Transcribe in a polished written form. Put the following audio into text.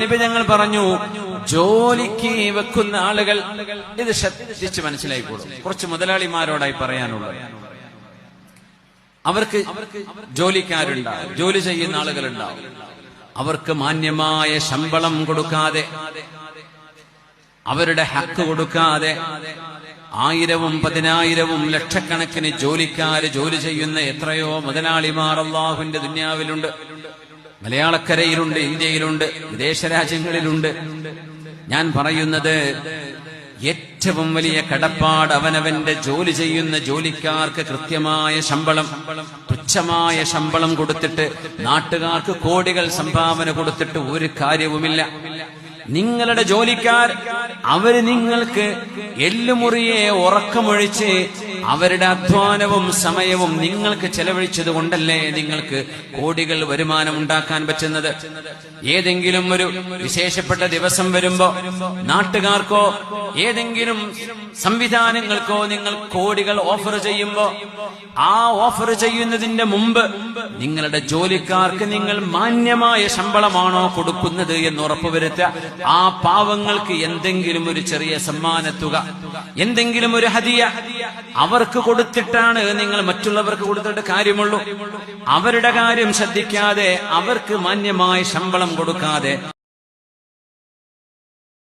നബി ഞങ്ങൾ പറഞ്ഞു, ജോലിക്ക് വെക്കുന്ന ആളുകൾ ഇത് ശ്രദ്ധിച്ച് മനസ്സിലായിക്കോളും. കുറച്ച് മുതലാളിമാരോടായി പറയാനുള്ളത്, അവർക്ക് ജോലിക്കാരുണ്ടാവും, ജോലി ചെയ്യുന്ന ആളുകളുണ്ടാവും. അവർക്ക് മാന്യമായ ശമ്പളം കൊടുക്കാതെ, അവരുടെ ഹക്ക് കൊടുക്കാതെ 1000-ഉം 10,000-ഉം ലക്ഷക്കണക്കിന് ജോലിക്കാര് ജോലി ചെയ്യുന്ന എത്രയോ മുതലാളിമാർ അല്ലാഹുവിന്റെ ദുനിയാവിലുണ്ട്. മലയാളക്കരയിലുണ്ട്, ഇന്ത്യയിലുണ്ട്, വിദേശ രാജ്യങ്ങളിലുണ്ട്. ഞാൻ പറയുന്നത്, ഏറ്റവും വലിയ കടപ്പാട് അവനവന്റെ ജോലി ചെയ്യുന്ന ജോലിക്കാർക്ക് കൃത്യമായ ശമ്പളം, തുച്ഛമായ ശമ്പളം കൊടുത്തിട്ട് നാട്ടുകാർക്ക് കോടികൾ സംഭാവന കൊടുത്തിട്ട് ഒരു കാര്യവുമില്ല. നിങ്ങളുടെ ജോലിക്കാർ അവര് നിങ്ങൾക്ക് എല്ലുമുറിയെ ഉറക്കമൊഴിച്ച് അവരുടെ അധ്വാനവും സമയവും നിങ്ങൾക്ക് ചെലവഴിച്ചത് കൊണ്ടല്ലേ നിങ്ങൾക്ക് കോടികൾ വരുമാനം ഉണ്ടാക്കാൻ പറ്റുന്നത്. ഏതെങ്കിലും ഒരു വിശേഷപ്പെട്ട ദിവസം വരുമ്പോ നാട്ടുകാർക്കോ ഏതെങ്കിലും സംവിധാനങ്ങൾക്കോ നിങ്ങൾ കോടികൾ ഓഫർ ചെയ്യുമ്പോ, ആ ഓഫർ ചെയ്യുന്നതിന്റെ മുമ്പ് നിങ്ങളുടെ ജോലിക്കാർക്ക് നിങ്ങൾ മാന്യമായ ശമ്പളമാണോ കൊടുക്കുന്നത് എന്ന് ഉറപ്പുവരുത്തുക. ആ പാവങ്ങൾക്ക് എന്തെങ്കിലും ഒരു ചെറിയ സമ്മാനത്തുക, എന്തെങ്കിലും ഒരു ഹദിയ അവർക്ക് കൊടുത്തിട്ടാണ് നിങ്ങൾ മറ്റുള്ളവർക്ക് കൊടുത്തിട്ട് കാര്യമുള്ളൂ. അവരുടെ കാര്യം ശ്രദ്ധിക്കാതെ, അവർക്ക് മാന്യമായ ശമ്പളം കൊടുക്കാതെ